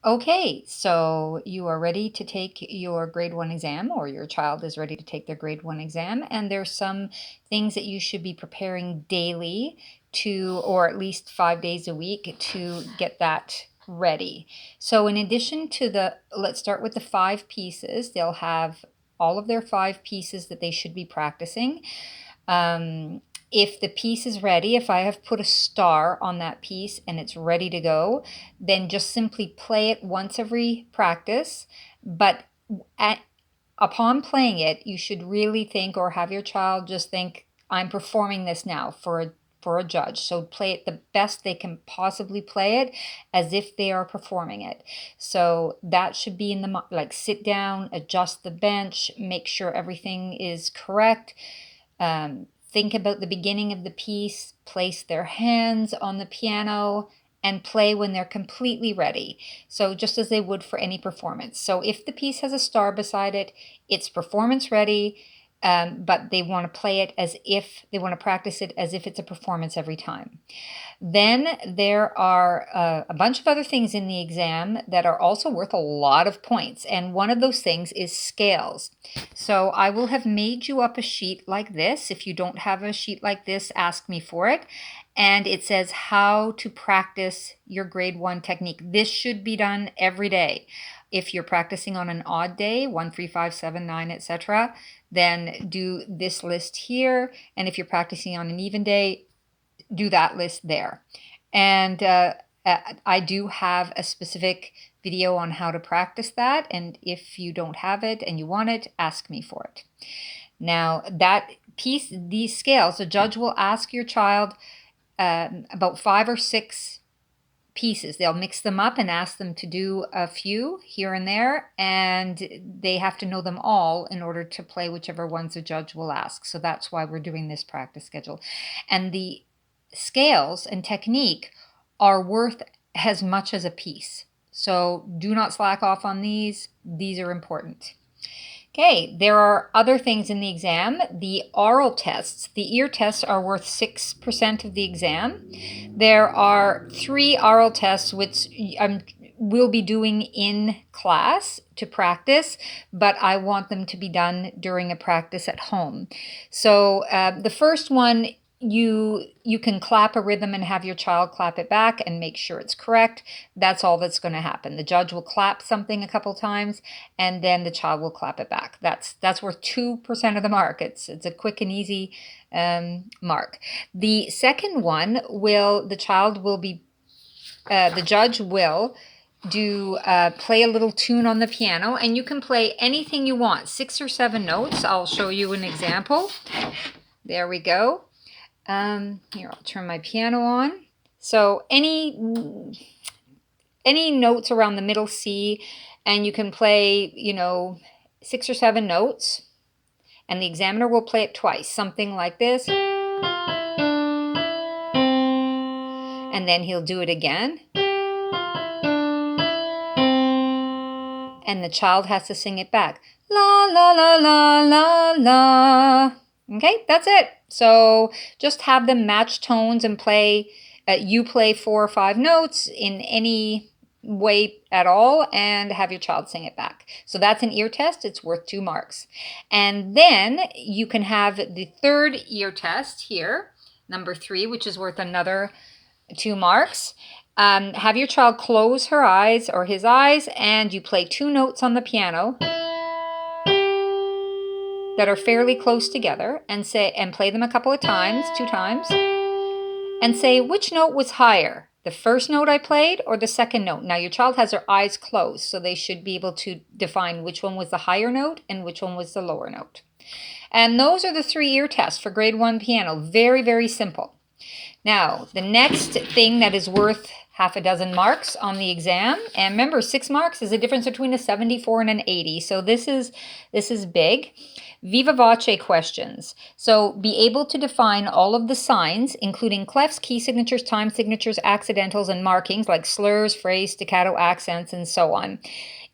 Okay, so you are ready to take your grade 1 exam, or your child is ready to take their grade 1 exam, and there's some things that you should be preparing daily to, or at least 5 days a week to get that ready. So in addition to let's start with the 5 pieces. They'll have all of their 5 pieces that they should be practicing. If the piece is ready, if I have put a star on that piece and it's ready to go, then just simply play it once every practice. But upon playing it, you should really think, or have your child just think, I'm performing this now for a judge. So play it the best they can possibly play it, as if they are performing it. So that should be in the, like, sit down, adjust the bench, make sure everything is correct. Think about the beginning of the piece, place their hands on the piano, and play when they're completely ready. So just as they would for any performance. So if the piece has a star beside it, it's performance ready, but they want to play it as if, they want to practice it as if it's a performance every time. Then there are a bunch of other things in the exam that are also worth a lot of points. And one of those things is scales. So I will have made you up a sheet like this. If you don't have a sheet like this, ask me for it. And it says how to practice your grade 1 technique. This should be done every day. If you're practicing on an odd day, 1, 3, 5, 7, 9, etc., then do this list here. And if you're practicing on an even day, do that list there. And I do have a specific video on how to practice that. And if you don't have it and you want it, ask me for it. Now, that piece, these scales, the judge will ask your child about 5 or 6 pieces. They'll mix them up and ask them to do a few here and there, and they have to know them all in order to play whichever ones the judge will ask. So that's why we're doing this practice schedule. And the scales and technique are worth as much as a piece. So do not slack off on these. These are important. Okay, there are other things in the exam. The oral tests, the ear tests, are worth 6% of the exam. There are 3 oral tests which we'll be doing in class to practice, but I want them to be done during a practice at home. So the first one, you can clap a rhythm and have your child clap it back and make sure it's correct. That's all that's going to happen. The judge will clap something a couple times, and then the child will clap it back. That's worth 2% of the mark. It's a quick and easy mark. The second one the judge will play a little tune on the piano, and you can play anything you want, 6 or 7 notes. I'll show you an example. There we go. Here, I'll turn my piano on. So any notes around the middle C, and you can play, 6 or 7 notes, and the examiner will play it twice, something like this. And then he'll do it again. And the child has to sing it back. La, la, la, la, la, la. Okay, that's it. So just have them match tones and play. You play 4 or 5 notes in any way at all, and have your child sing it back. So that's an ear test. It's worth 2 marks. And then you can have the third ear test here, number 3, which is worth another 2 marks. Have your child close her eyes or his eyes, and you play 2 notes on the piano that are fairly close together, and play them a couple of times, 2 times, and say which note was higher, the first note I played or the second note. Now your child has their eyes closed, so they should be able to define which one was the higher note and which one was the lower note. And those are the 3 ear tests for grade 1 piano. Very, very simple. Now, the next thing that is worth half a dozen marks on the exam, and remember, 6 marks is the difference between a 74 and an 80, so this is big. Viva voce questions. So be able to define all of the signs, including clefs, key signatures, time signatures, accidentals, and markings like slurs, phrase, staccato accents, and so on,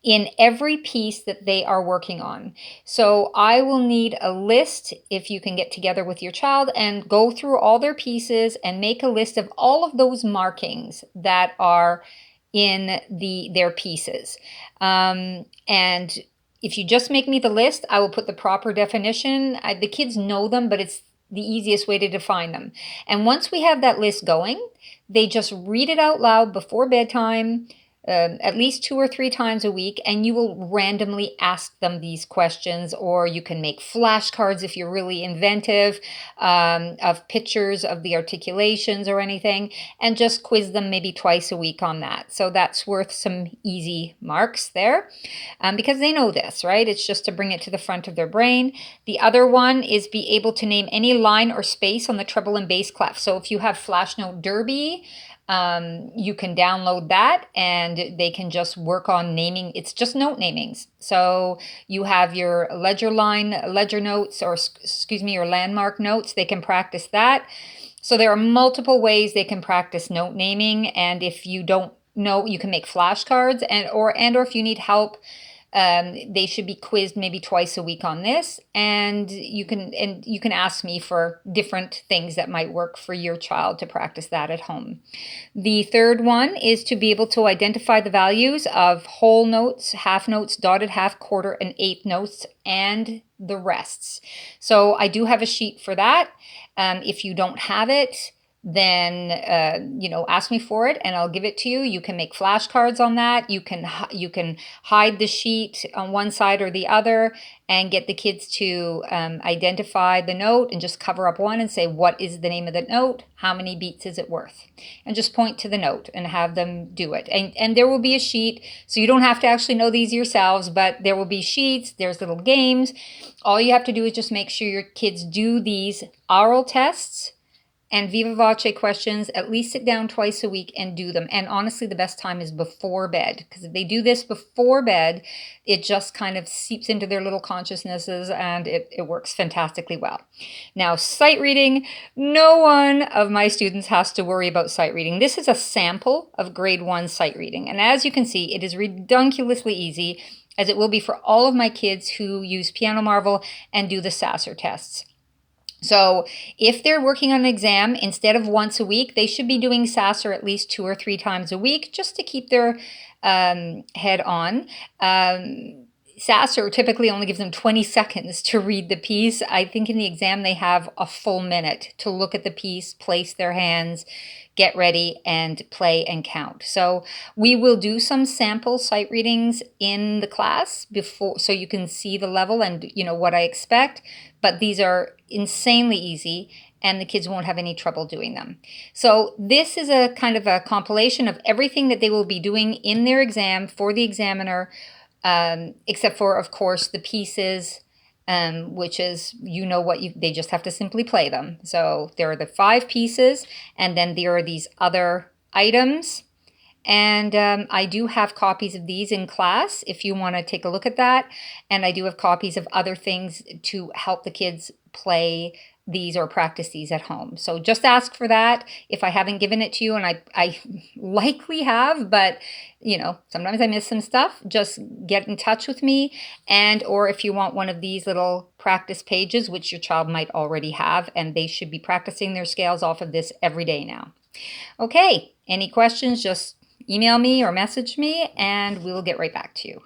in every piece that they are working on. So I will need a list, if you can get together with your child and go through all their pieces and make a list of all of those markings that are in their pieces. And if you just make me the list, I will put the proper definition. The kids know them, but it's the easiest way to define them. And once we have that list going, they just read it out loud before bedtime, at least 2 or 3 times a week, and you will randomly ask them these questions, or you can make flashcards if you're really inventive, of pictures of the articulations or anything, and just quiz them maybe twice a week on that. So that's worth some easy marks there, because they know this, right? It's just to bring it to the front of their brain. The other one is be able to name any line or space on the treble and bass clef. So if you have Flash Note Derby, you can download that and they can just work on naming. It's just note namings. So you have your ledger notes, or excuse me, your landmark notes. They can practice that. So there are multiple ways they can practice note naming. And if you don't know, you can make flashcards, or if you need help, they should be quizzed maybe twice a week on this, and you can ask me for different things that might work for your child to practice that at home. The third one is to be able to identify the values of whole notes, half notes, dotted half, quarter, and eighth notes, and the rests. So I do have a sheet for that. If you don't have it, then ask me for it and I'll give it to you. You can make flashcards on that. You can hide the sheet on one side or the other and get the kids to identify the note and just cover up one and say, what is the name of the note? How many beats is it worth? And just point to the note and have them do it. And there will be a sheet, so you don't have to actually know these yourselves, but there will be sheets, there's little games. All you have to do is just make sure your kids do these oral tests and viva voce questions, at least sit down twice a week and do them. And honestly, the best time is before bed, because if they do this before bed, it just kind of seeps into their little consciousnesses and it works fantastically well. Now, sight reading, no one of my students has to worry about sight reading. This is a sample of grade 1 sight reading. And as you can see, it is redunculously easy, as it will be for all of my kids who use Piano Marvel and do the Sasser tests. So if they're working on an exam, instead of once a week, they should be doing Sasser at least 2 or 3 times a week, just to keep their head on. Sasser typically only gives them 20 seconds to read the piece. I think in the exam they have a full minute to look at the piece, place their hands, get ready, and play and count. So we will do some sample sight readings in the class before, so you can see the level and what I expect. But these are insanely easy, and the kids won't have any trouble doing them. So this is a kind of a compilation of everything that they will be doing in their exam for the examiner, except for, of course, the pieces, which is, they just have to simply play them. So there are the 5 pieces, and then there are these other items. And I do have copies of these in class if you want to take a look at that. And I do have copies of other things to help the kids play these or practice these at home. So just ask for that if I haven't given it to you, and I likely have, but sometimes I miss some stuff. Just get in touch with me, or if you want one of these little practice pages, which your child might already have, and they should be practicing their scales off of this every day now. Okay, any questions, just email me or message me and we'll get right back to you.